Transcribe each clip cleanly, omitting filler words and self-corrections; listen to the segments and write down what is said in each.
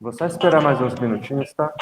Vou só esperar mais uns minutinhos, tá?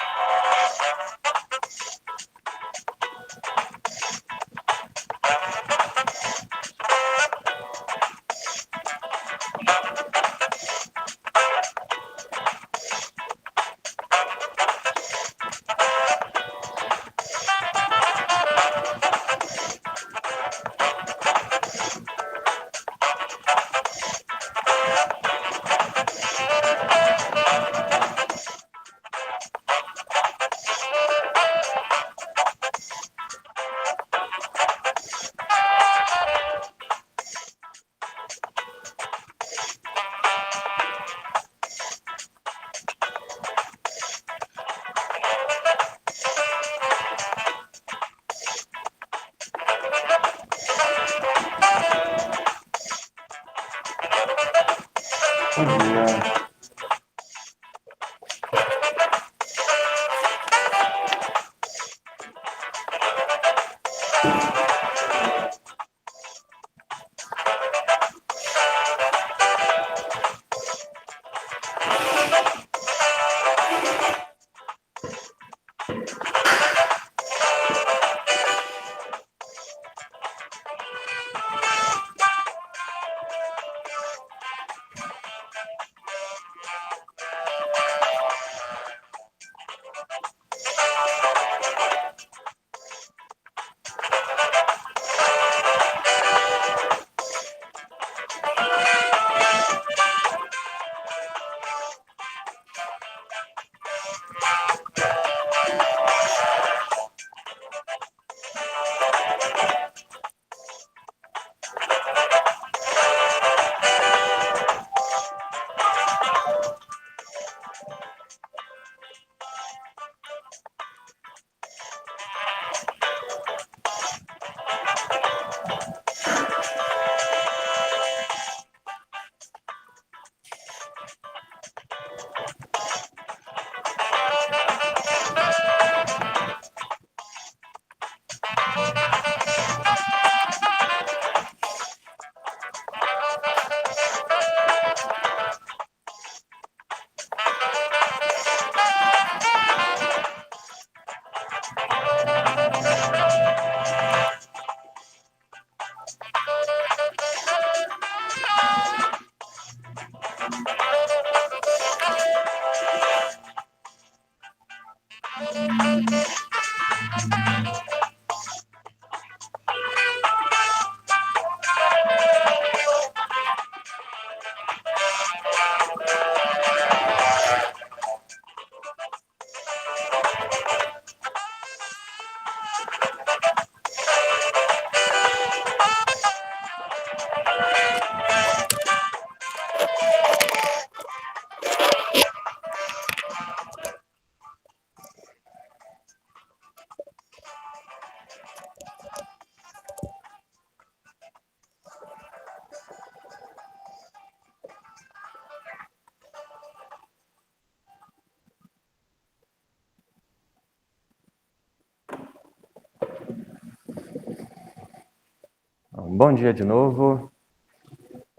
Bom dia de novo.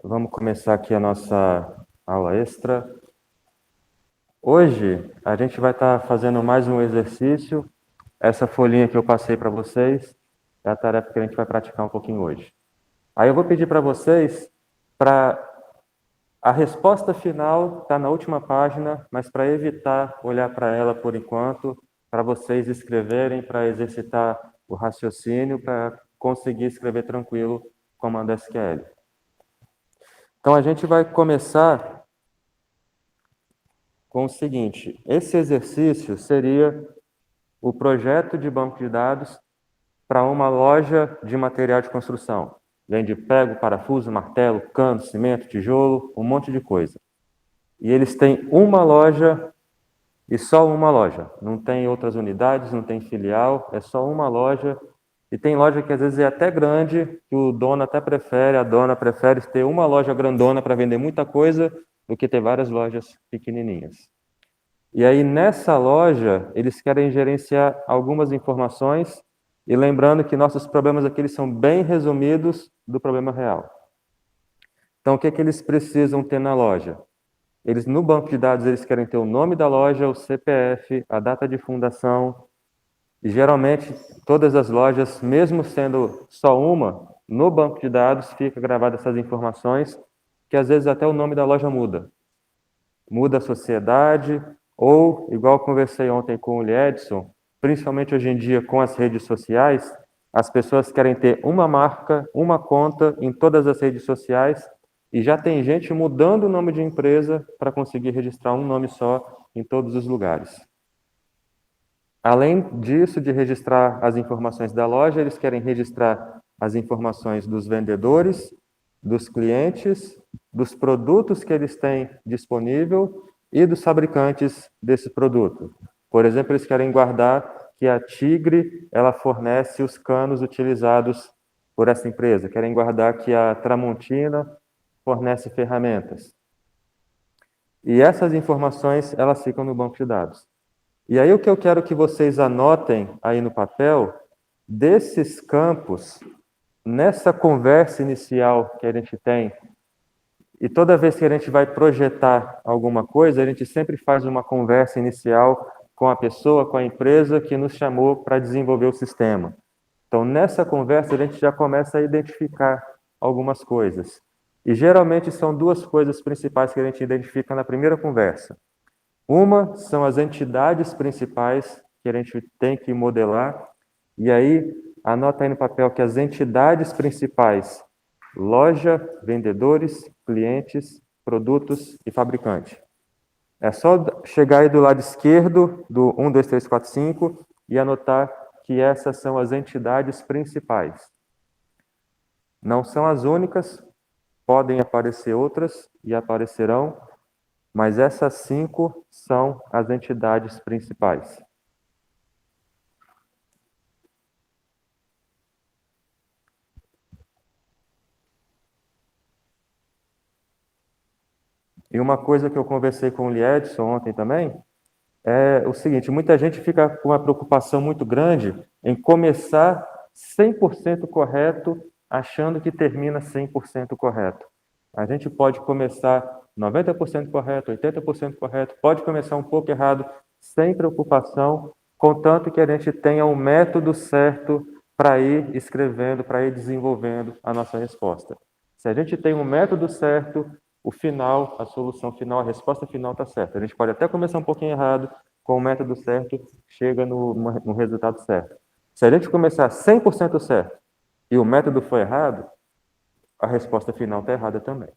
Vamos começar aqui a nossa aula extra. Hoje a gente vai estar fazendo mais um exercício. Essa folhinha que eu passei para vocês é a tarefa que a gente vai praticar um pouquinho hoje. Aí eu vou pedir para vocês para a resposta final está na última página, mas para evitar olhar para ela por enquanto, para vocês escreverem, para exercitar o raciocínio, para conseguir escrever tranquilo comando SQL. Então a gente vai começar com o seguinte: esse exercício seria o projeto de banco de dados para uma loja de material de construção. Vende prego, parafuso, martelo, cano, cimento, tijolo, um monte de coisa. E eles têm uma loja e só uma loja. Não tem outras unidades, não tem filial, é só uma loja. E tem loja que às vezes é até grande, que o dono até prefere, a dona prefere ter uma loja grandona para vender muita coisa do que ter várias lojas pequenininhas. E aí nessa loja, eles querem gerenciar algumas informações e lembrando que nossos problemas aqui eles são bem resumidos do problema real. Então o que é que eles precisam ter na loja? Eles no banco de dados eles querem ter o nome da loja, o CPF, a data de fundação. E geralmente todas as lojas, mesmo sendo só uma, no banco de dados fica gravada essas informações, que às vezes até o nome da loja muda. Muda a sociedade, ou, igual eu conversei ontem com o Edson, principalmente hoje em dia com as redes sociais, as pessoas querem ter uma marca, uma conta em todas as redes sociais, e já tem gente mudando o nome de empresa para conseguir registrar um nome só em todos os lugares. Além disso, de registrar as informações da loja, eles querem registrar as informações dos vendedores, dos clientes, dos produtos que eles têm disponível e dos fabricantes desse produto. Por exemplo, eles querem guardar que a Tigre ela fornece os canos utilizados por essa empresa. Querem guardar que a Tramontina fornece ferramentas. E essas informações elas ficam no banco de dados. E aí o que eu quero que vocês anotem aí no papel, desses campos, nessa conversa inicial que a gente tem, e toda vez que a gente vai projetar alguma coisa, a gente sempre faz uma conversa inicial com a pessoa, com a empresa que nos chamou para desenvolver o sistema. Então, nessa conversa, a gente já começa a identificar algumas coisas. E geralmente são duas coisas principais que a gente identifica na primeira conversa. Uma são as entidades principais que a gente tem que modelar, e aí anota aí no papel que as entidades principais, loja, vendedores, clientes, produtos e fabricante. É só chegar aí do lado esquerdo do 1, 2, 3, 4, 5 e anotar que essas são as entidades principais. Não são as únicas, podem aparecer outras e aparecerão, mas essas 5 são as entidades principais. E uma coisa que eu conversei com o Liedson ontem também, é o seguinte, muita gente fica com uma preocupação muito grande em começar 100% correto, achando que termina 100% correto. A gente pode começar 90% correto, 80% correto, pode começar um pouco errado, sem preocupação, contanto que a gente tenha um método certo para ir escrevendo, para ir desenvolvendo a nossa resposta. Se a gente tem um método certo, o final, a solução final, a resposta final está certa. A gente pode até começar um pouquinho errado, com o método certo, chega no resultado certo. Se a gente começar 100% certo e o método for errado, a resposta final está errada também.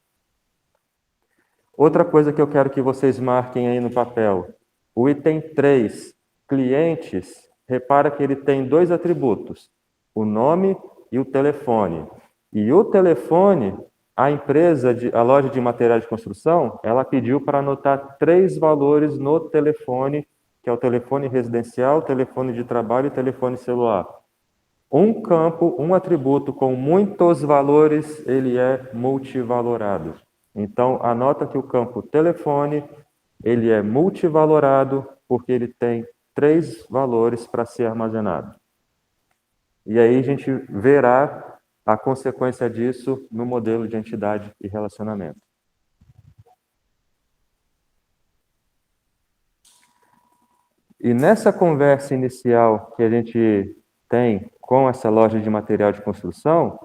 Outra coisa que eu quero que vocês marquem aí no papel, o item 3, clientes, repara que ele tem dois atributos, o nome e o telefone. E o telefone, a loja de material de construção, ela pediu para anotar 3 valores no telefone, que é o telefone residencial, telefone de trabalho e telefone celular. Um campo, um atributo com muitos valores, ele é multivalorado. Então, anota que o campo telefone, ele é multivalorado porque ele tem 3 valores para ser armazenado. E aí a gente verá a consequência disso no modelo de entidade e relacionamento. E nessa conversa inicial que a gente tem com essa loja de material de construção,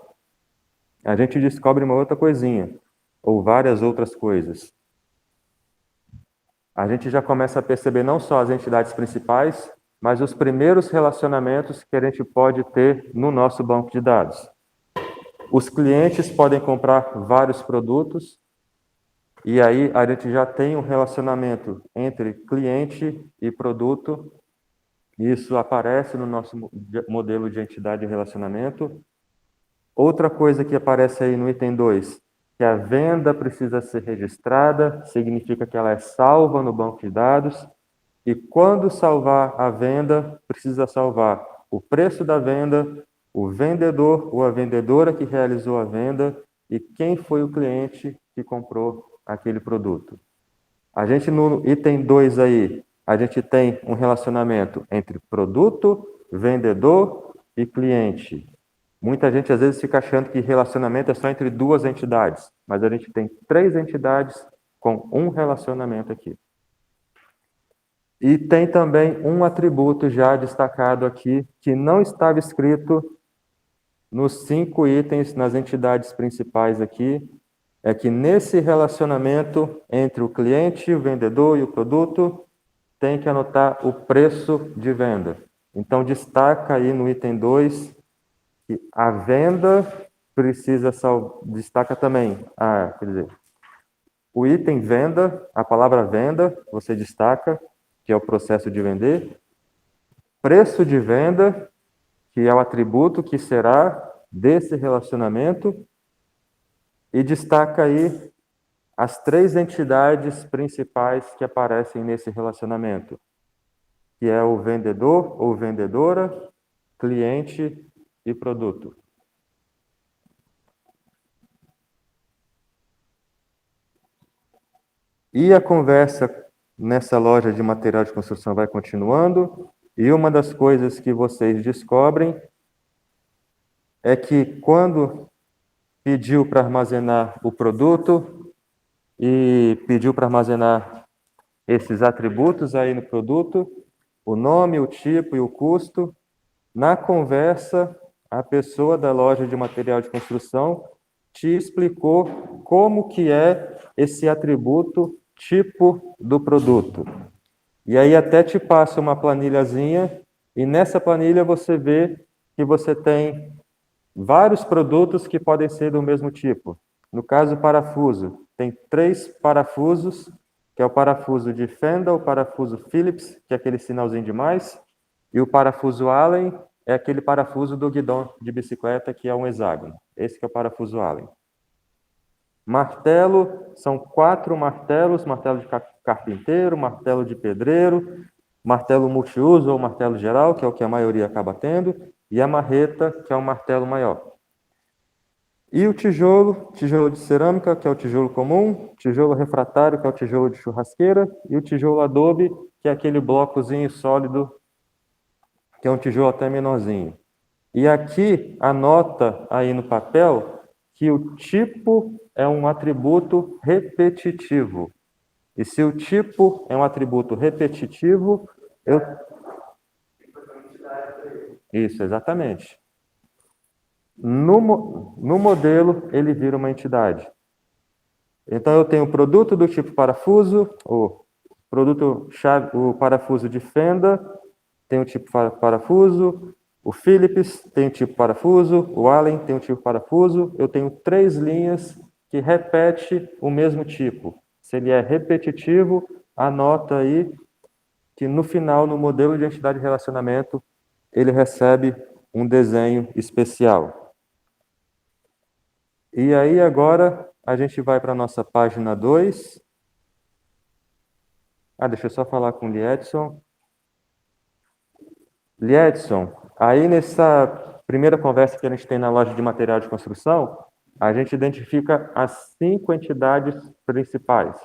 a gente descobre uma outra coisinha, ou várias outras coisas. A gente já começa a perceber não só as entidades principais, mas os primeiros relacionamentos que a gente pode ter no nosso banco de dados. Os clientes podem comprar vários produtos, e aí a gente já tem um relacionamento entre cliente e produto. Isso aparece no nosso modelo de entidade e relacionamento. Outra coisa que aparece aí no item 2, que a venda precisa ser registrada, significa que ela é salva no banco de dados, e quando salvar a venda, precisa salvar o preço da venda, o vendedor ou a vendedora que realizou a venda e quem foi o cliente que comprou aquele produto. A gente no item 2 aí, a gente tem um relacionamento entre produto, vendedor e cliente. Muita gente às vezes fica achando que relacionamento é só entre 2 entidades, mas a gente tem 3 entidades com um relacionamento aqui. E tem também um atributo já destacado aqui, que não estava escrito nos 5 itens, nas entidades principais aqui, é que nesse relacionamento entre o cliente, o vendedor e o produto, tem que anotar o preço de venda. Então, destaca aí no item 2 que a venda precisa destaca também, quer dizer, o item venda, a palavra venda, você destaca, que é o processo de vender. Preço de venda, que é o atributo que será desse relacionamento. E destaca aí as 3 entidades principais que aparecem nesse relacionamento, que é o vendedor ou vendedora, cliente e produto. E a conversa nessa loja de material de construção vai continuando, e uma das coisas que vocês descobrem é que quando pediu para armazenar o produto e pediu para armazenar esses atributos aí no produto, o nome, o tipo e o custo, na conversa, a pessoa da loja de material de construção te explicou como que é esse atributo tipo do produto. E aí até te passa uma planilhazinha, e nessa planilha você vê que você tem vários produtos que podem ser do mesmo tipo. No caso, parafuso, tem 3 parafusos, que é o parafuso de fenda, o parafuso Phillips, que é aquele sinalzinho de mais, e o parafuso Allen é aquele parafuso do guidão de bicicleta, que é um hexágono. Esse que é o parafuso Allen. Martelo, são 4 martelos, martelo de carpinteiro, martelo de pedreiro, martelo multiuso ou martelo geral, que é o que a maioria acaba tendo, e a marreta, que é um martelo maior. E o tijolo, tijolo de cerâmica, que é o tijolo comum, tijolo refratário, que é o tijolo de churrasqueira, e o tijolo adobe, que é aquele blocozinho sólido, que é um tijolo até menorzinho. E aqui, anota aí no papel que o tipo é um atributo repetitivo. E se o tipo é um atributo repetitivo, eu... Isso, exatamente. No modelo, ele vira uma entidade. Então, eu tenho o produto do tipo parafuso, ou Produto chave, o parafuso de fenda tem o tipo parafuso, o Phillips tem o tipo parafuso, o Allen tem o tipo parafuso. Eu tenho 3 linhas que repete o mesmo tipo. Se ele é repetitivo, anota aí que no final, no modelo de entidade de relacionamento, ele recebe um desenho especial. E aí agora a gente vai para a nossa página 2. Deixa eu só falar com o Liedson. Liedson, aí nessa primeira conversa que a gente tem na loja de material de construção, a gente identifica as 5 entidades principais.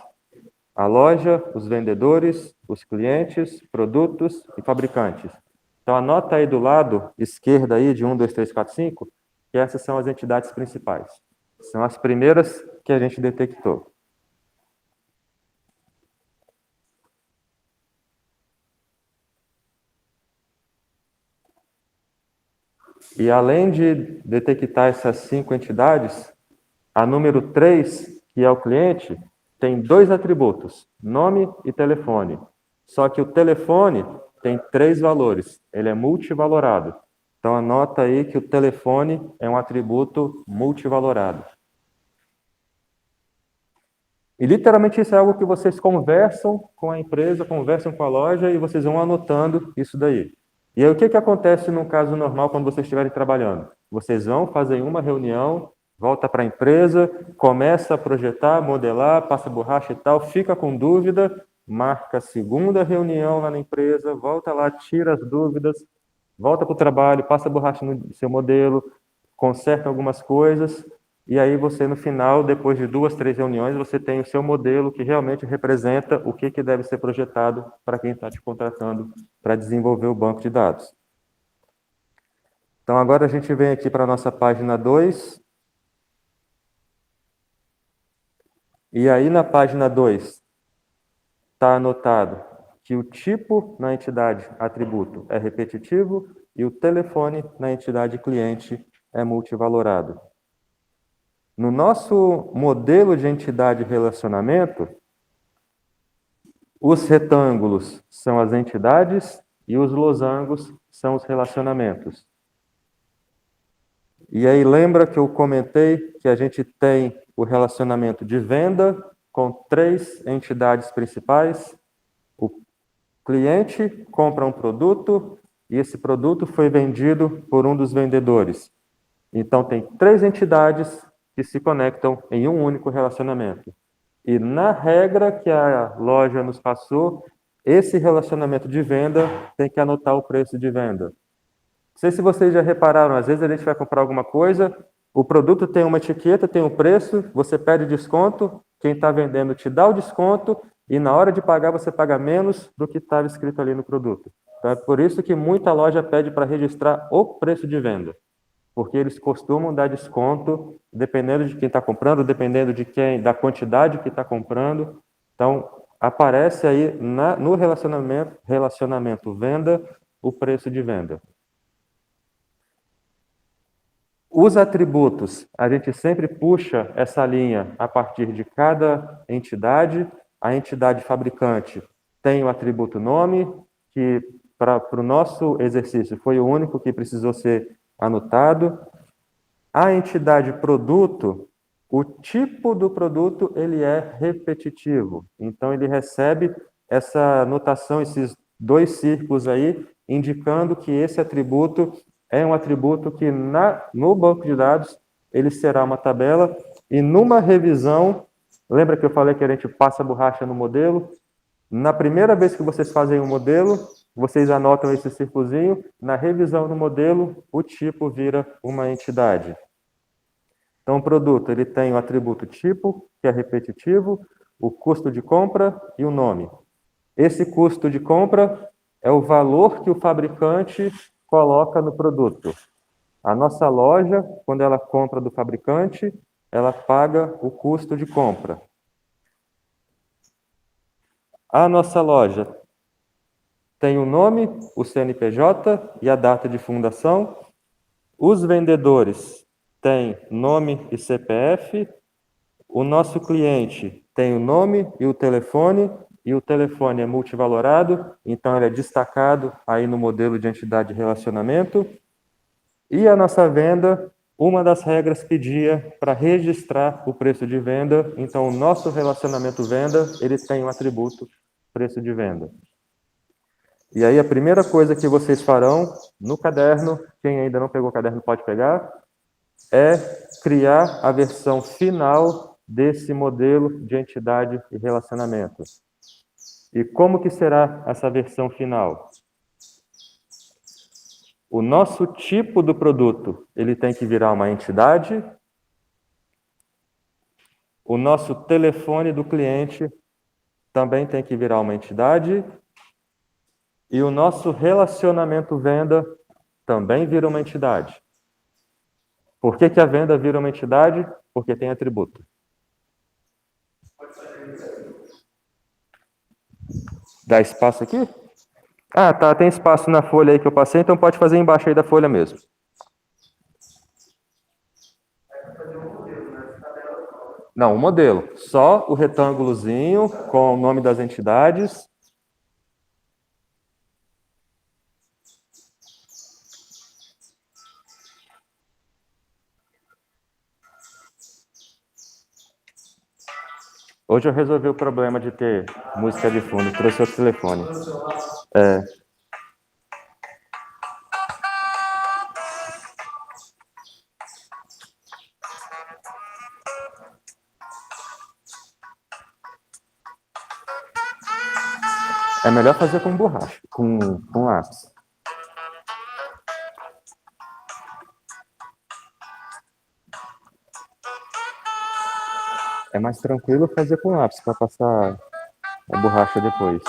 A loja, os vendedores, os clientes, produtos e fabricantes. Então anota aí do lado esquerdo aí de 1, 2, 3, 4, 5, que essas são as entidades principais. São as primeiras que a gente detectou. E além de detectar essas 5 entidades, a número 3, que é o cliente, tem 2 atributos, nome e telefone. Só que o telefone tem 3 valores, ele é multivalorado. Então anota aí que o telefone é um atributo multivalorado. E literalmente isso é algo que vocês conversam com a empresa, conversam com a loja e vocês vão anotando isso daí. E aí o que acontece num caso normal quando vocês estiverem trabalhando? Vocês vão fazer uma reunião, volta para a empresa, começa a projetar, modelar, passa borracha e tal, fica com dúvida, marca a segunda reunião lá na empresa, volta lá, tira as dúvidas, volta para o trabalho, passa borracha no seu modelo, conserta algumas coisas, e aí você, no final, depois de 2, 3 reuniões, você tem o seu modelo que realmente representa o que deve ser projetado para quem está te contratando para desenvolver o banco de dados. Então, agora a gente vem aqui para a nossa página 2. E aí, na página 2, está anotado que o tipo na entidade atributo é repetitivo e o telefone na entidade cliente é multivalorado. No nosso modelo de entidade de relacionamento, os retângulos são as entidades e os losangos são os relacionamentos. E aí lembra que eu comentei que a gente tem o relacionamento de venda com 3 entidades principais. O cliente compra um produto e esse produto foi vendido por um dos vendedores. Então tem 3 entidades que se conectam em um único relacionamento. E na regra que a loja nos passou, esse relacionamento de venda tem que anotar o preço de venda. Não sei se vocês já repararam, às vezes a gente vai comprar alguma coisa, o produto tem uma etiqueta, tem um preço, você pede desconto, quem está vendendo te dá o desconto, e na hora de pagar você paga menos do que estava escrito ali no produto. Então é por isso que muita loja pede para registrar o preço de venda, porque eles costumam dar desconto dependendo de quem está comprando, dependendo de quem, da quantidade que está comprando. Então aparece aí no relacionamento venda o preço de venda. Os atributos, a gente sempre puxa essa linha a partir de cada entidade. A entidade fabricante tem o atributo nome, que para o nosso exercício foi o único que precisou ser anotado. A entidade produto, o tipo do produto ele é repetitivo. Então ele recebe essa notação, esses 2 círculos aí, indicando que esse atributo é um atributo que no banco de dados ele será uma tabela e numa revisão, lembra que eu falei que a gente passa a borracha no modelo? Na primeira vez que vocês fazem um modelo, vocês anotam esse círculozinho, na revisão do modelo, o tipo vira uma entidade. Então, o produto ele tem o atributo tipo, que é repetitivo, o custo de compra e o nome. Esse custo de compra é o valor que o fabricante coloca no produto. A nossa loja, quando ela compra do fabricante, ela paga o custo de compra. A nossa loja tem o nome, o CNPJ e a data de fundação. Os vendedores têm nome e CPF. O nosso cliente tem o nome e o telefone. e o telefone é multivalorado, então ele é destacado aí no modelo de entidade de relacionamento. E a nossa venda, uma das regras pedia para registrar o preço de venda, então o nosso relacionamento venda, ele tem o atributo preço de venda. E aí a primeira coisa que vocês farão no caderno, quem ainda não pegou o caderno pode pegar, é criar a versão final desse modelo de entidade e relacionamento. E como que será essa versão final? O nosso tipo do produto, ele tem que virar uma entidade. O nosso telefone do cliente também tem que virar uma entidade. E o nosso relacionamento venda também vira uma entidade. Por que a venda vira uma entidade? Porque tem atributo. Dá espaço aqui? Ah, tá, tem espaço na folha aí que eu passei, então pode fazer embaixo aí da folha mesmo. Não, o modelo. Só o retângulozinho com o nome das entidades. Hoje eu resolvi o problema de ter música de fundo, trouxe outro telefone. É melhor fazer com borracha, com lápis. É mais tranquilo fazer com lápis para passar a borracha depois.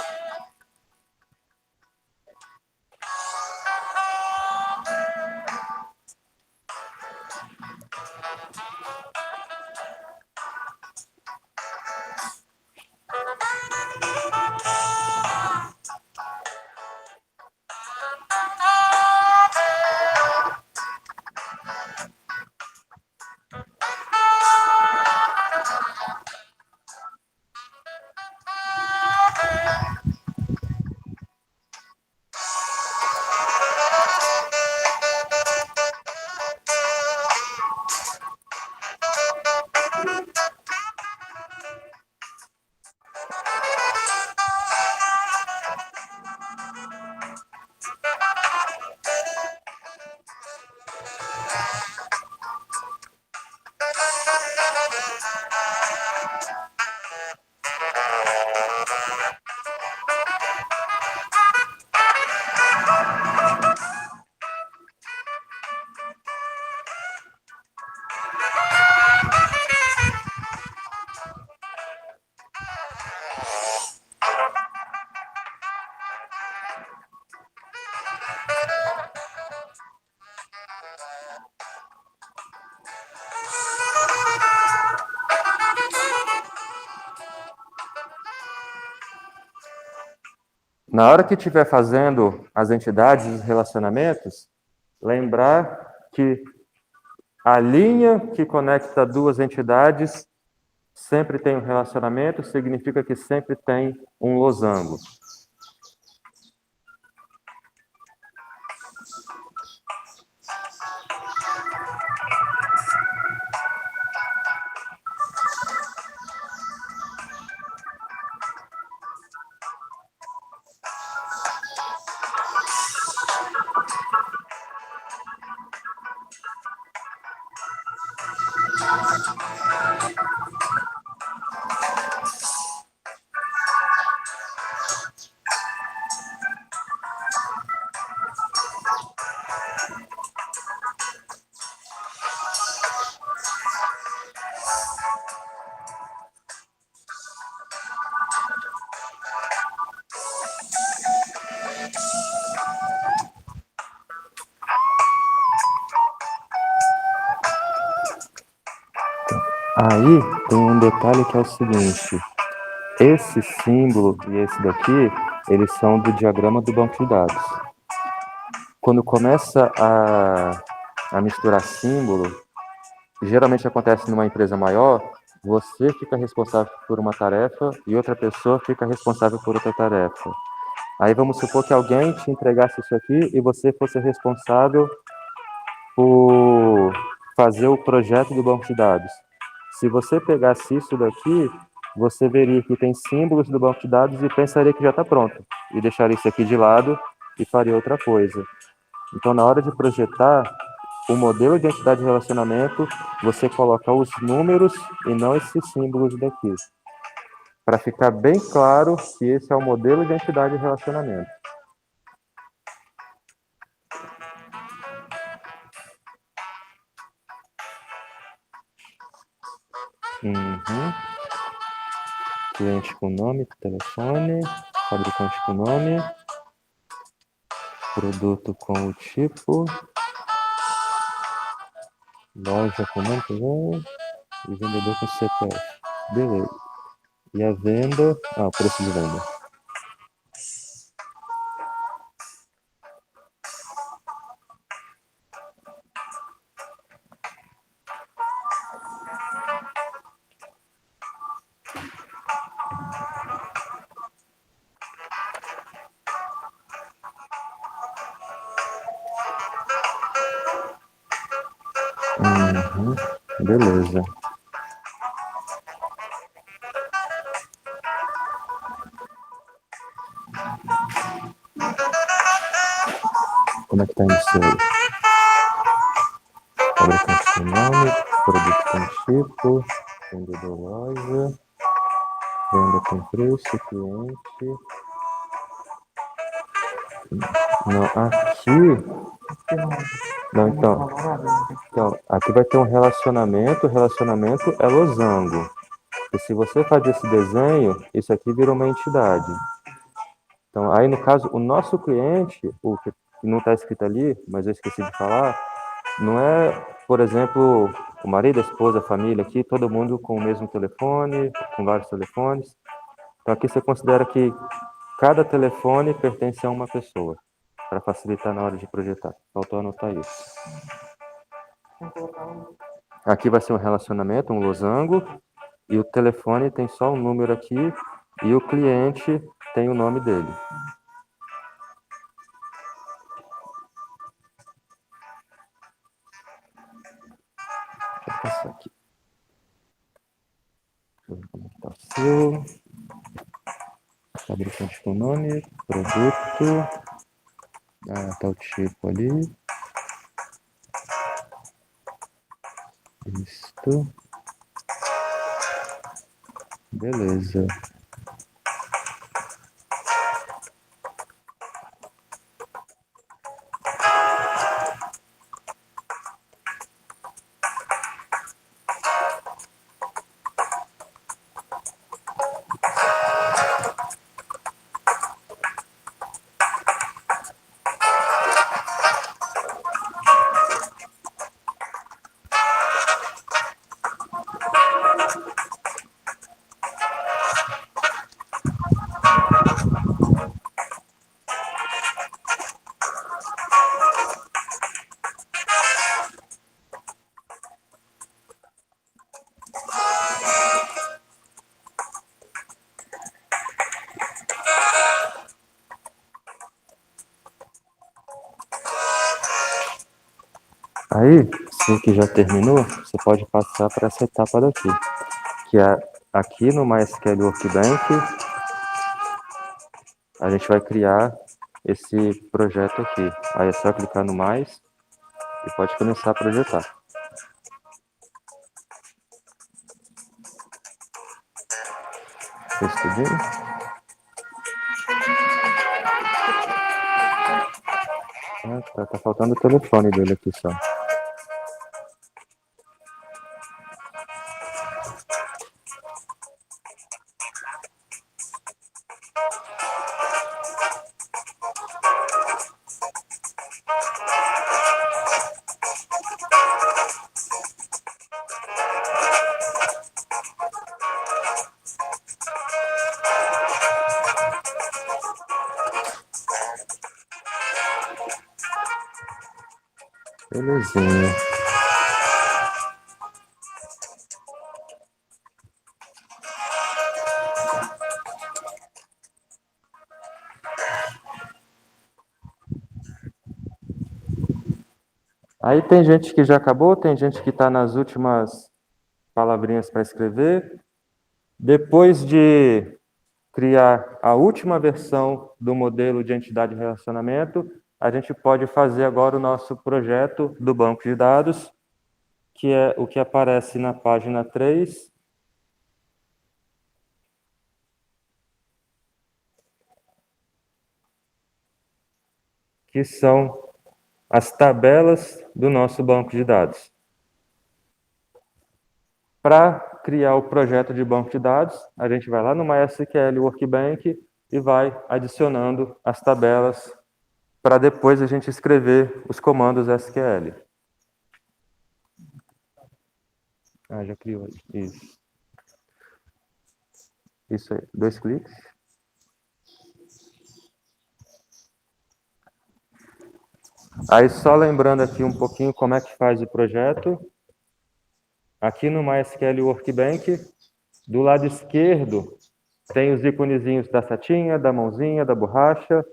Na hora que estiver fazendo as entidades e os relacionamentos, lembrar que a linha que conecta duas entidades sempre tem um relacionamento, significa que sempre tem um losango. Aí tem um detalhe que é o seguinte: esse símbolo e esse daqui, eles são do diagrama do banco de dados. Quando começa a misturar símbolo, geralmente acontece numa empresa maior, você fica responsável por uma tarefa e outra pessoa fica responsável por outra tarefa. Aí vamos supor que alguém te entregasse isso aqui e você fosse responsável por fazer o projeto do banco de dados. Se você pegasse isso daqui, você veria que tem símbolos do banco de dados e pensaria que já está pronto. E deixaria isso aqui de lado e faria outra coisa. Então, na hora de projetar o modelo de entidade de relacionamento, você coloca os números e não esses símbolos daqui. Para ficar bem claro que esse é o modelo de entidade de relacionamento. Uhum. Cliente com nome, telefone, fabricante com nome, produto com o tipo, loja com nome também, e vendedor com CPF. Beleza. E a venda, o preço de venda. Uhum. Beleza. Como é que tá isso aí? Fabricante com nome, produto com tipo, vendedor loja, venda com preço, cliente. Não, aqui. Não, então, aqui vai ter um relacionamento. O relacionamento é losango. E se você faz esse desenho, isso aqui vira uma entidade. Então, aí no caso, o nosso cliente, o que não está escrito ali, mas eu esqueci de falar, não é, por exemplo, o marido, a esposa, a família aqui, todo mundo com o mesmo telefone, com vários telefones. Então, aqui você considera que cada telefone pertence a uma pessoa, para facilitar na hora de projetar. Faltou anotar isso. Aqui vai ser um relacionamento, um losango, e o telefone tem só um número aqui, e o cliente tem o nome dele. Deixa eu passar aqui. Deixa eu ver como está o seu. Fabricante com nome, produto. Tá o tipo ali. Isto. Beleza. Aí, se que já terminou, você pode passar para essa etapa daqui, que é aqui no MySQL Workbench, a gente vai criar esse projeto aqui. Aí é só clicar no mais e pode começar a projetar. Fez tudinho? Tá faltando o telefone dele aqui só. Belezinha. Aí tem gente que já acabou, tem gente que está nas últimas palavrinhas para escrever. Depois de criar a última versão do modelo de entidade de relacionamento, a gente pode fazer agora o nosso projeto do banco de dados, que é o que aparece na página 3. Que são as tabelas do nosso banco de dados. Para criar o projeto de banco de dados, a gente vai lá no MySQL Workbench e vai adicionando as tabelas para depois a gente escrever os comandos SQL. Já criou. Isso. Isso aí. 2 cliques. Aí só lembrando aqui um pouquinho como é que faz o projeto. Aqui no MySQL Workbench, do lado esquerdo, tem os íconezinhos da setinha, da mãozinha, da borracha.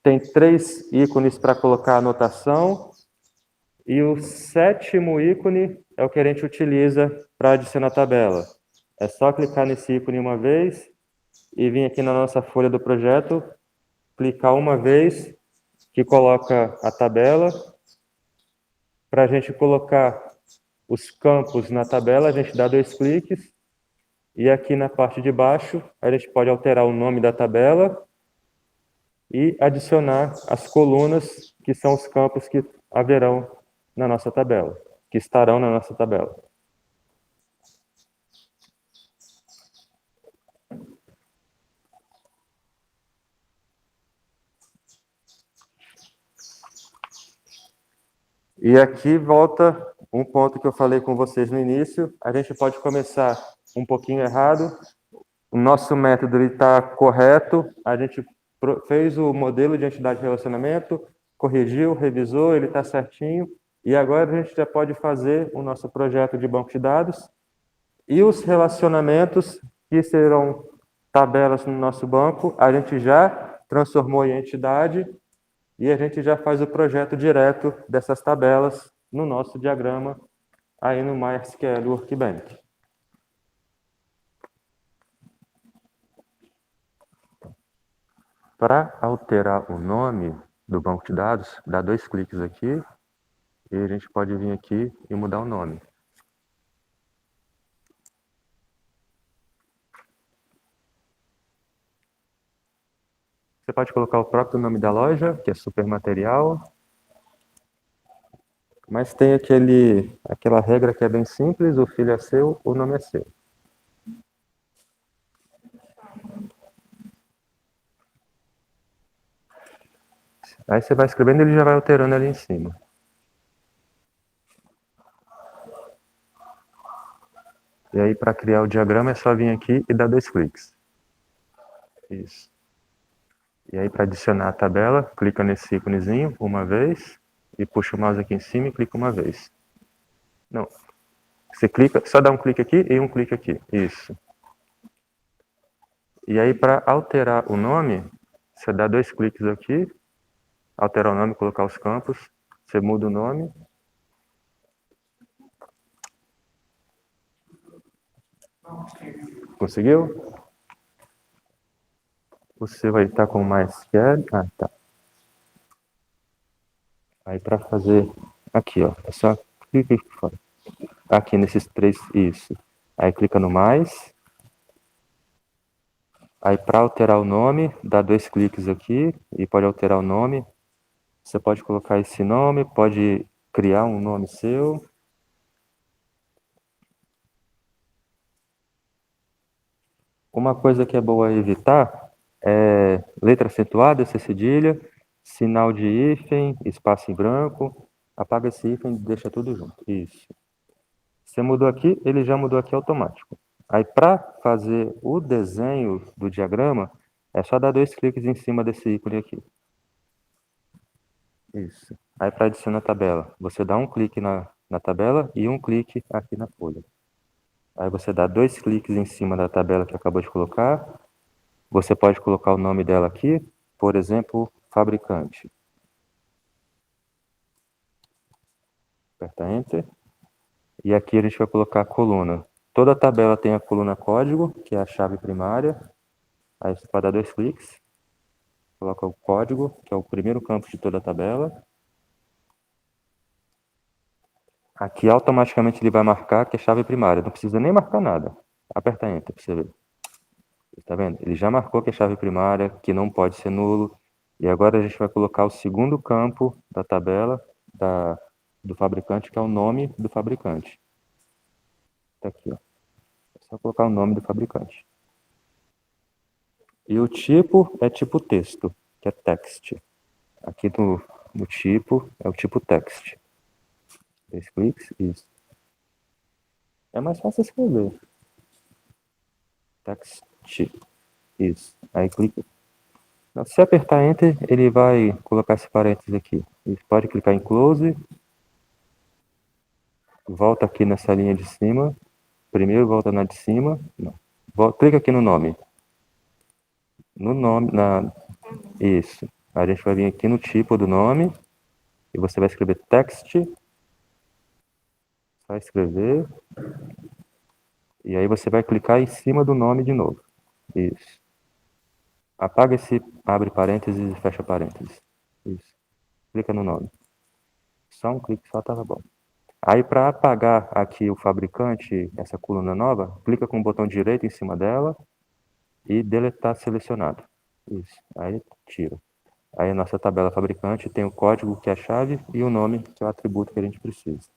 Tem 3 ícones para colocar anotação. E o 7º ícone é o que a gente utiliza para adicionar a tabela. É só clicar nesse ícone uma vez e vir aqui na nossa folha do projeto, clicar uma vez, que coloca a tabela. Para a gente colocar os campos na tabela, a gente dá 2 cliques. E aqui na parte de baixo, a gente pode alterar o nome da tabela e adicionar as colunas, que são os campos que haverão na nossa tabela, que estarão na nossa tabela. E aqui volta um ponto que eu falei com vocês no início. A gente pode começar um pouquinho errado. O nosso método está correto. A gente fez o modelo de entidade de relacionamento, corrigiu, revisou, ele está certinho. E agora a gente já pode fazer o nosso projeto de banco de dados. E os relacionamentos, que serão tabelas no nosso banco, a gente já transformou em entidade. E a gente já faz o projeto direto dessas tabelas no nosso diagrama, aí no MySQL Workbench. Para alterar o nome do banco de dados, dá 2 cliques aqui, e a gente pode vir aqui e mudar o nome. Você pode colocar o próprio nome da loja, que é Supermaterial. Mas tem aquela regra que é bem simples, o filho é seu, o nome é seu. Aí você vai escrevendo e ele já vai alterando ali em cima. E aí, para criar o diagrama, é só vir aqui e dar 2 cliques. Isso. E aí, para adicionar a tabela, clica nesse íconezinho uma vez e puxa o mouse aqui em cima e clica uma vez. Não. Você clica, só dá um clique aqui e um clique aqui. Isso. E aí, para alterar o nome, você dá 2 cliques aqui, alterar o nome, colocar os campos, você muda o nome. Conseguiu? Você vai estar com mais quer. Tá. Aí para fazer aqui, ó, é só clicar aqui fora. Aqui nesses 3, isso. Aí clica no mais. Aí para alterar o nome, dá 2 cliques aqui e pode alterar o nome. Você pode colocar esse nome, pode criar um nome seu. Uma coisa que é boa evitar é letra acentuada, C cedilha, sinal de hífen, espaço em branco. Apaga esse hífen e deixa tudo junto. Isso. Você mudou aqui, ele já mudou aqui automático. Aí, para fazer o desenho do diagrama, é só dar 2 cliques em cima desse ícone aqui. Isso. Aí, para adicionar a tabela, você dá um clique na tabela e um clique aqui na folha. Aí, você dá 2 cliques em cima da tabela que acabou de colocar. Você pode colocar o nome dela aqui, por exemplo, fabricante. Aperta Enter. E aqui a gente vai colocar a coluna. Toda a tabela tem a coluna código, que é a chave primária. Aí você vai dar 2 cliques. Coloca o código, que é o primeiro campo de toda a tabela. Aqui automaticamente ele vai marcar que é chave primária. Não precisa nem marcar nada. Aperta Enter para você ver. Tá vendo? Ele já marcou que é chave primária, que não pode ser nulo. E agora a gente vai colocar o segundo campo da tabela do fabricante, que é o nome do fabricante. Tá aqui, ó. É só colocar o nome do fabricante. E o tipo é tipo texto, que é text. Aqui no tipo é o tipo text. 2 cliques, isso. É mais fácil escrever. Text, isso. Aí clica. Se apertar Enter, ele vai colocar esse parênteses aqui. Ele pode clicar em Close. Volta aqui nessa linha de cima. Primeiro volta na de cima. Não. Clica aqui no nome. No nome, isso. A gente vai vir aqui no tipo do nome. E você vai escrever text. Vai escrever. E aí você vai clicar em cima do nome de novo. Isso. Apaga esse abre parênteses e fecha parênteses. Isso. Clica no nome. Só um clique só estava bom. Aí para apagar aqui o fabricante, essa coluna nova, clica com o botão direito em cima dela e deletar selecionado. Isso. Aí tira. Aí a nossa tabela fabricante tem o código que é a chave e o nome que é o atributo que a gente precisa.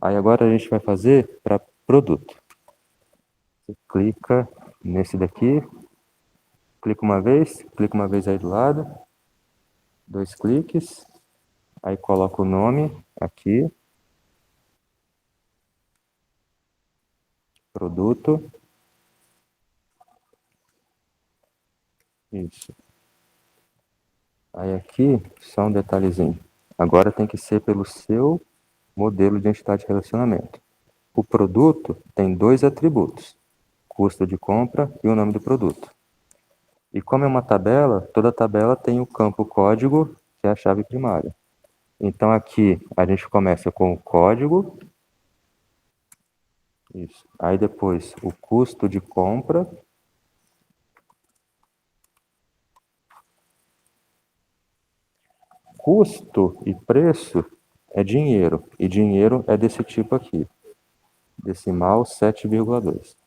Aí agora a gente vai fazer para produto. Você clica nesse daqui, clica uma vez aí do lado, 2 cliques, aí coloca o nome aqui, produto, isso. Aí aqui, só um detalhezinho. Agora tem que ser pelo seu modelo de entidade de relacionamento. O produto tem 2 atributos, custo de compra e o nome do produto. E como é uma tabela, toda tabela tem o campo código, que é a chave primária. Então aqui a gente começa com o código, isso. Aí depois o custo de compra, custo e preço é dinheiro, e dinheiro é desse tipo aqui, decimal 7,2.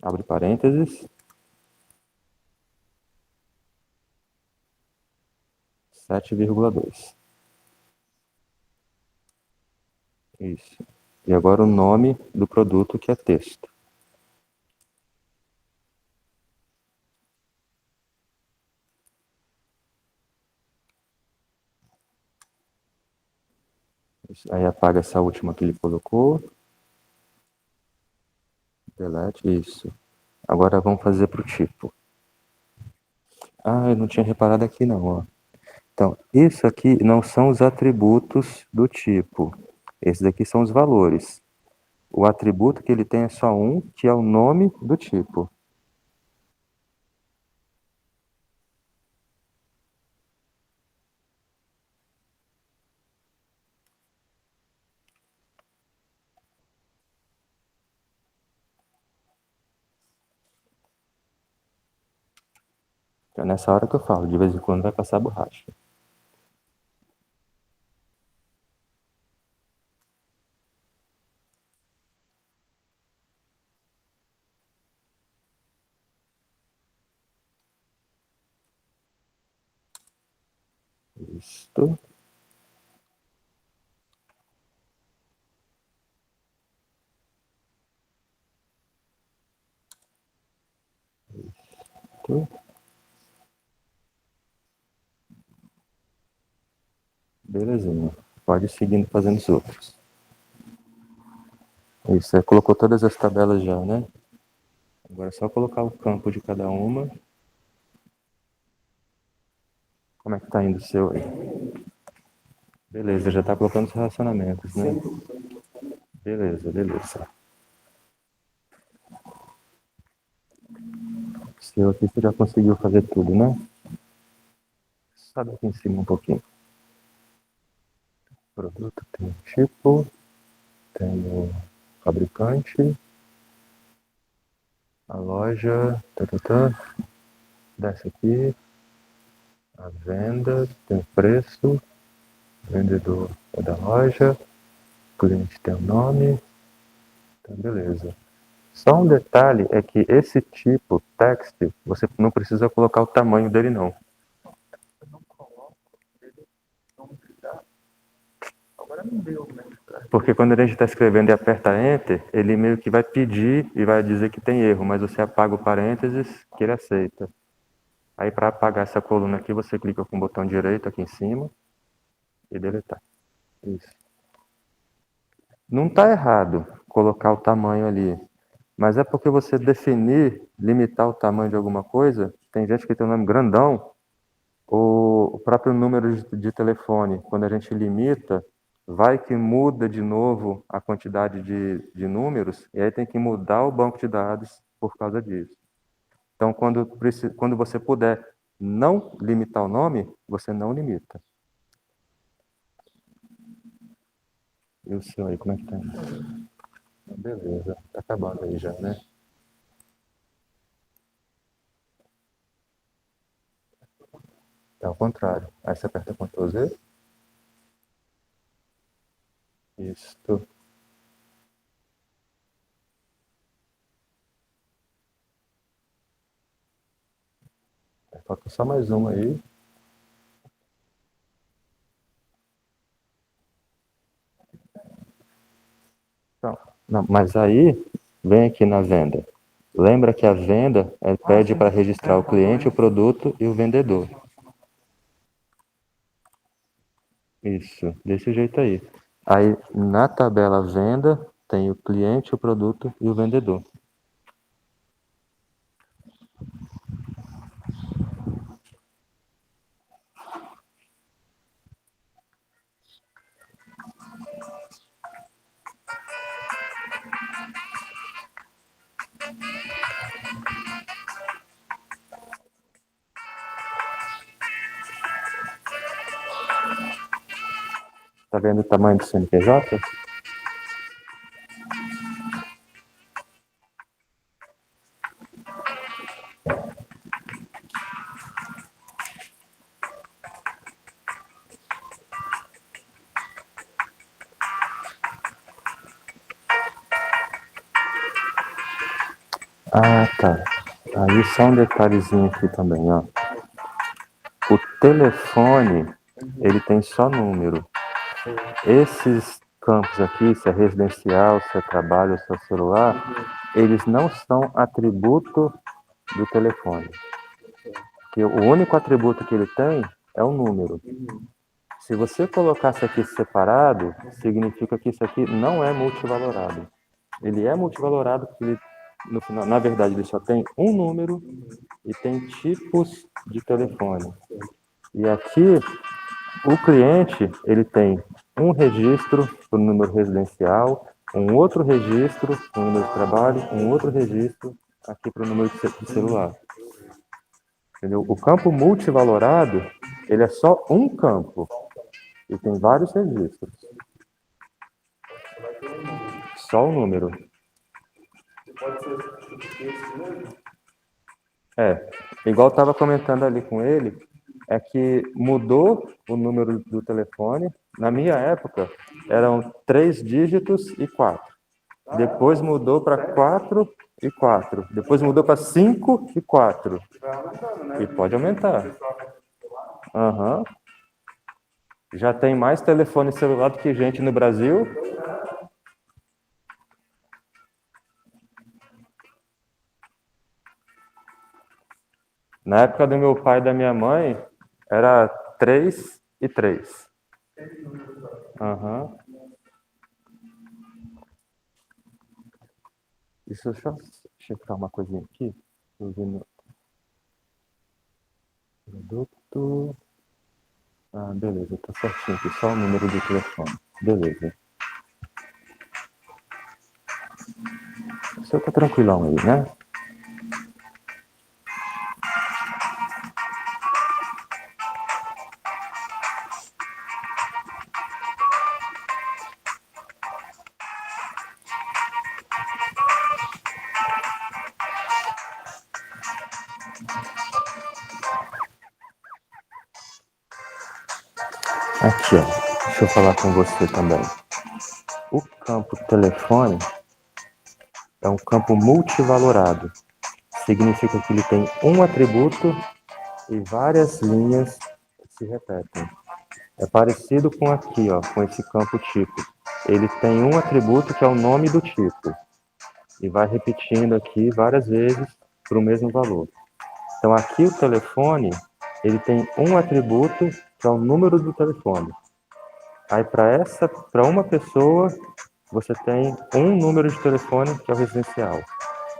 Abre parênteses, 7,2. Isso. E agora o nome do produto, que é texto. Isso. Aí apaga essa última que ele colocou. Delete, isso. Agora vamos fazer para o tipo. Ah, eu não tinha reparado aqui não, ó. Então, isso aqui não são os atributos do tipo. Esses aqui são os valores. O atributo que ele tem é só um, que é o nome do tipo. É nessa hora que eu falo, de vez em quando vai passar borracha. Isto. Isto. Belezinha. Pode ir seguindo fazendo os outros. Isso, você colocou todas as tabelas já, né? Agora é só colocar o campo de cada uma. Como é que tá indo o seu aí? Beleza, já tá colocando os relacionamentos, né? Beleza, beleza. O seu aqui você já conseguiu fazer tudo, né? Sobe aqui em cima um pouquinho. Produto tem tipo, tem o fabricante, a loja, desce aqui, a venda, tem o preço, vendedor é da loja, cliente tem o nome, tá, beleza. Só um detalhe é que esse tipo, text, você não precisa colocar o tamanho dele não. Porque quando a gente está escrevendo e aperta Enter, ele meio que vai pedir e vai dizer que tem erro, mas você apaga o parênteses que ele aceita. Aí para apagar essa coluna aqui, você clica com o botão direito aqui em cima e deletar. Isso. Não está errado colocar o tamanho ali, mas é porque você definir, limitar o tamanho de alguma coisa, tem gente que tem um nome grandão, o próprio número de telefone, quando a gente limita, vai que muda de novo a quantidade de números, e aí tem que mudar o banco de dados por causa disso. Então, quando você puder não limitar o nome, você não limita. E o seu aí, como é que tá? Beleza, tá acabando aí já, né? É ao contrário. Aí você aperta Ctrl Z. Isto. Falta só mais uma aí. Então, não, mas aí, vem aqui na venda. Lembra que a venda pede para registrar o cliente, o produto e o vendedor. Isso, desse jeito aí. Aí, na tabela venda, tem o cliente, o produto e o vendedor. Tá vendo o tamanho do CNPJ? Ah, tá. Aí só um detalhezinho aqui também, ó. O telefone, ele tem só número. Esses campos aqui, se é residencial, se é trabalho, se é celular, eles não são atributo do telefone. Porque o único atributo que ele tem é o número. Se você colocasse aqui separado, significa que isso aqui não é multivalorado. Ele é multivalorado porque ele, no final, na verdade, ele só tem um número e tem tipos de telefone. E aqui, o cliente, ele tem um registro para o número residencial, um outro registro para o número de trabalho, um outro registro aqui para o número de celular. Entendeu? O campo multivalorado, ele é só um campo e tem vários registros. Só o número. É, igual eu estava comentando ali com ele, é que mudou o número do telefone. Na minha época, eram 3 dígitos e 4. Depois mudou para 4 e 4. Depois mudou para 5 e 4. E pode aumentar. Uhum. Já tem mais telefone celular do que gente no Brasil. Na época do meu pai e da minha mãe, era 3 e 3. Uhum. Deixa eu checar uma coisinha aqui. Tô vendo produto. Ah, beleza, tá certinho aqui. Só o número do telefone. Beleza. O senhor tá tranquilão aí, né? Aqui, ó. Deixa eu falar com você também. O campo telefone é um campo multivalorado. Significa que ele tem um atributo e várias linhas que se repetem. É parecido com aqui, ó, com esse campo tipo. Ele tem um atributo que é o nome do tipo e vai repetindo aqui várias vezes para o mesmo valor. Então aqui o telefone, ele tem um atributo que é o número do telefone. Aí para uma pessoa, você tem um número de telefone que é o residencial.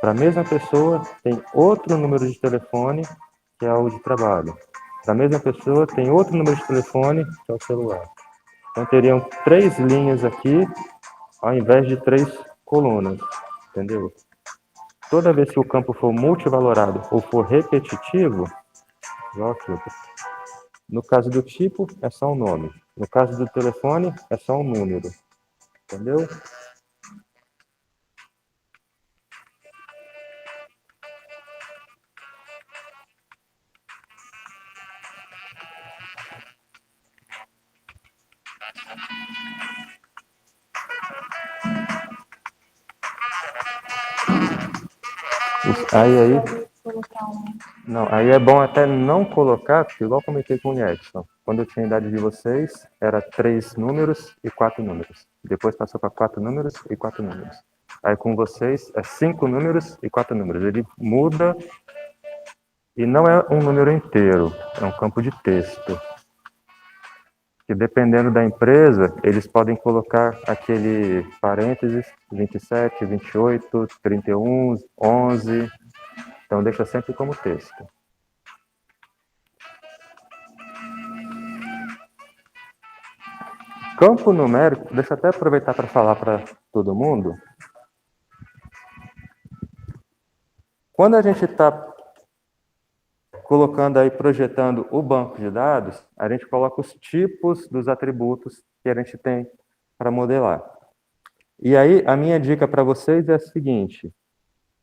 Para a mesma pessoa, tem outro número de telefone que é o de trabalho. Para a mesma pessoa, tem outro número de telefone que é o celular. Então teriam 3 linhas aqui, ao invés de 3 colunas, entendeu? Toda vez que o campo for multivalorado ou for repetitivo, igual aqui, no caso do tipo, é só um nome. No caso do telefone, é só um número. Entendeu? Aí, não, aí é bom até não colocar, porque igual comentei com o Edson, quando eu tinha a idade de vocês, era 3 números e 4 números. Depois passou para 4 números e 4 números. Aí com vocês é 5 números e 4 números. Ele muda e não é um número inteiro, é um campo de texto. Que dependendo da empresa, eles podem colocar aquele parênteses 27, 28, 31, 11. Então deixa sempre como texto. Campo numérico, deixa eu até aproveitar para falar para todo mundo. Quando a gente está colocando aí, projetando o banco de dados, a gente coloca os tipos dos atributos que a gente tem para modelar. E aí, a minha dica para vocês é a seguinte: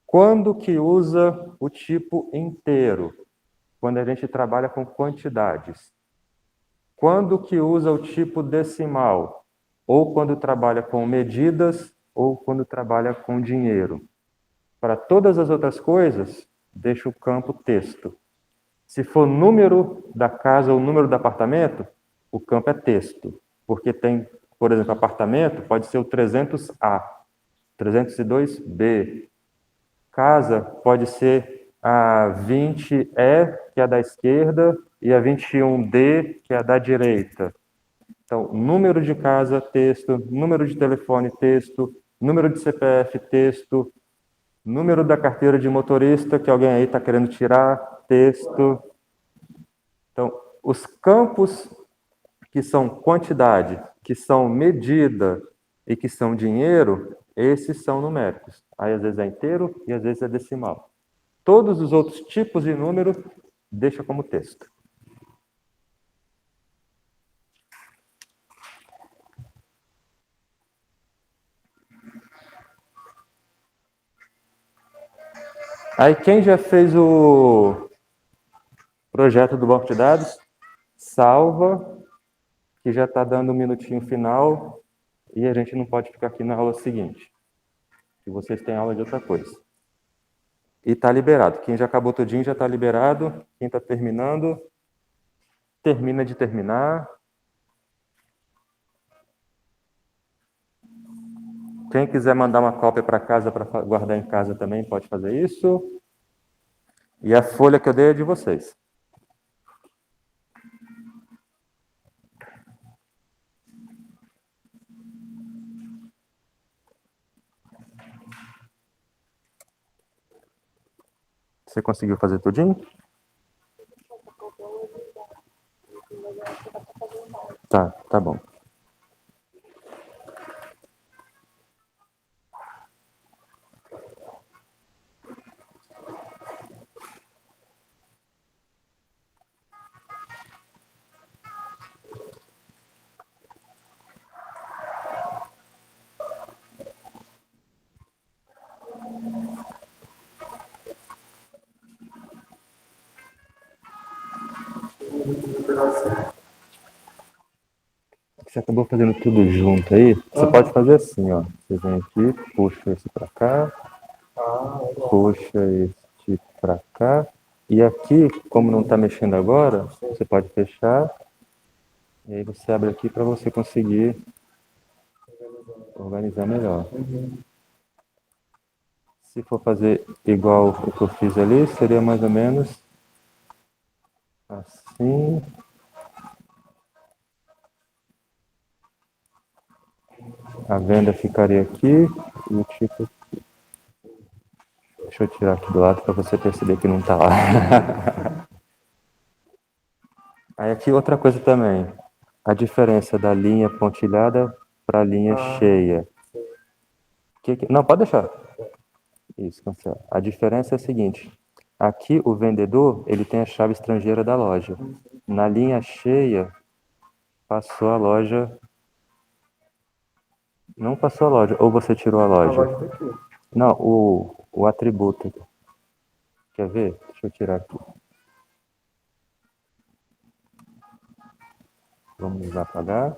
quando que usa o tipo inteiro? Quando a gente trabalha com quantidades. Quando que usa o tipo decimal? Ou quando trabalha com medidas, ou quando trabalha com dinheiro. Para todas as outras coisas, deixa o campo texto. Se for número da casa ou número do apartamento, o campo é texto. Porque tem, por exemplo, apartamento pode ser o 300A, 302B. Casa pode ser a 20E, que é a da esquerda, e a 21D, que é a da direita. Então, número de casa, texto, número de telefone, texto, número de CPF, texto, número da carteira de motorista que alguém aí está querendo tirar, texto. Então, os campos que são quantidade, que são medida e que são dinheiro, esses são numéricos. Aí, às vezes, é inteiro e, às vezes, é decimal. Todos os outros tipos de número, deixa como texto. Aí, quem já fez o projeto do banco de dados, salva, que já está dando um minutinho final, e a gente não pode ficar aqui na aula seguinte, que vocês têm aula de outra coisa. E está liberado. Quem já acabou tudinho já está liberado. Quem está terminando, termina de terminar. Quem quiser mandar uma cópia para casa, para guardar em casa também, pode fazer isso. E a folha que eu dei é de vocês. Você conseguiu fazer tudinho? Tá bom. Você acabou fazendo tudo junto aí. Você pode fazer assim, ó. Você vem aqui, puxa esse pra cá, puxa este pra cá. E aqui, como não está mexendo agora, você pode fechar. E aí você abre aqui para você conseguir organizar melhor. Se for fazer igual o que eu fiz ali, seria mais ou menos assim. A venda ficaria aqui e o tipo. Deixa eu tirar aqui do lado para você perceber que não está lá. Aí aqui outra coisa também. A diferença da linha pontilhada para a linha cheia. Não, pode deixar. Isso, cancela. A diferença é a seguinte. Aqui o vendedor, ele tem a chave estrangeira da loja. Na linha cheia, passou a loja. Não passou a loja. Ou você tirou a loja? A loja tá aqui. Não, o atributo. Quer ver? Deixa eu tirar aqui. Vamos apagar.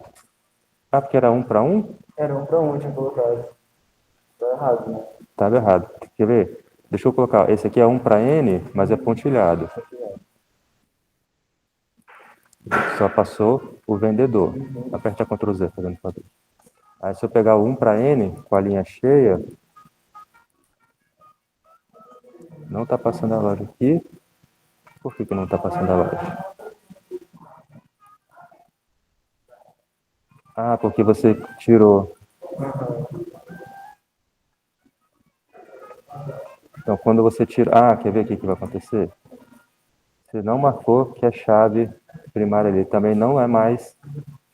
Ah, porque era 1 para 1? Era 1 para 1, tinha colocado. Tá errado, né? Estava errado. Quer ver? Deixa eu colocar. Esse aqui é 1 para N, mas é pontilhado. Só passou o vendedor. Aperta Ctrl Z, fazendo favor. Aí se eu pegar o 1 para N, com a linha cheia, não está passando a loja aqui. Por que não está passando a loja? Ah, porque você tirou. Então, quando você tira... Ah, quer ver o que vai acontecer? Você não marcou que a chave primária ali também não é mais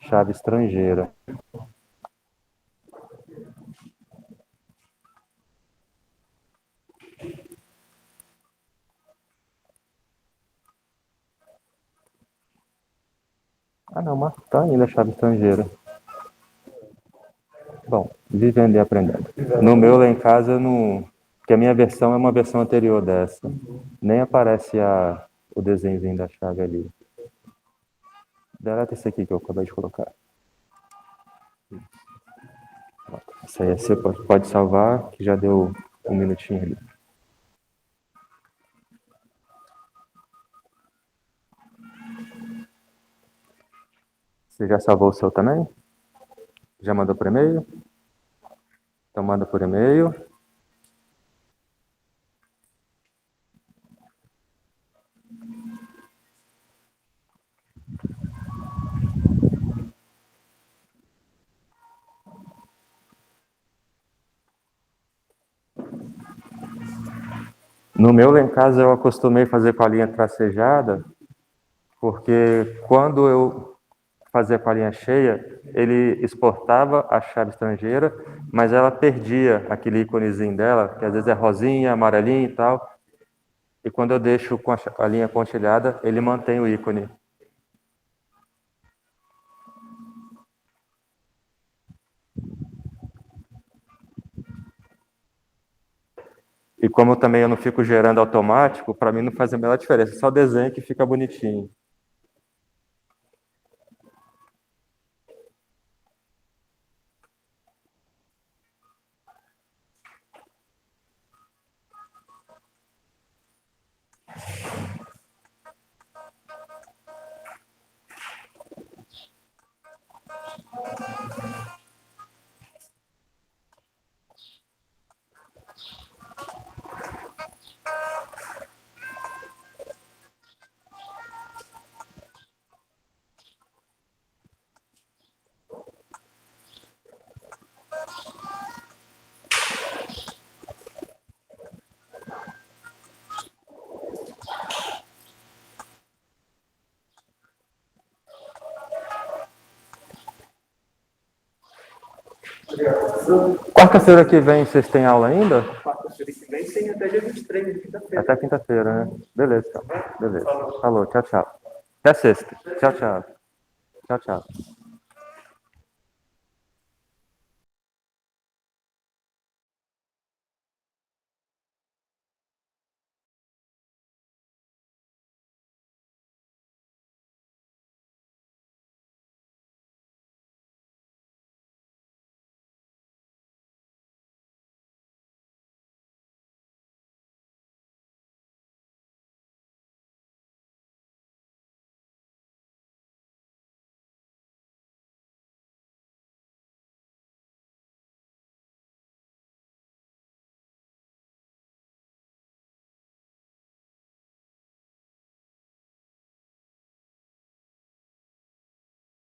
chave estrangeira. Ah, não, mas tá ainda a chave estrangeira. Bom, vivendo e aprendendo. No meu lá em casa, não... porque a minha versão é uma versão anterior dessa. Nem aparece o desenhozinho da chave ali. Deleta esse aqui que eu acabei de colocar. Isso aí você pode salvar, que já deu um minutinho ali. Você já salvou o seu também? Já mandou por e-mail? Então manda por e-mail. No meu lá em casa eu acostumei fazer com a linha tracejada, porque quando eu fazia com a linha cheia, ele exportava a chave estrangeira, mas ela perdia aquele íconezinho dela, que às vezes é rosinha, amarelinho e tal. E quando eu deixo com a linha pontilhada, ele mantém o ícone. E como também eu não fico gerando automático, para mim não faz a menor diferença, só desenho que fica bonitinho. Quarta-feira que vem vocês têm aula ainda? Quarta-feira que vem tem até dia 23, quinta-feira. Até quinta-feira, né? Beleza, então. Beleza. Falou, tchau, tchau. Até sexta. Tchau, tchau. Tchau, tchau.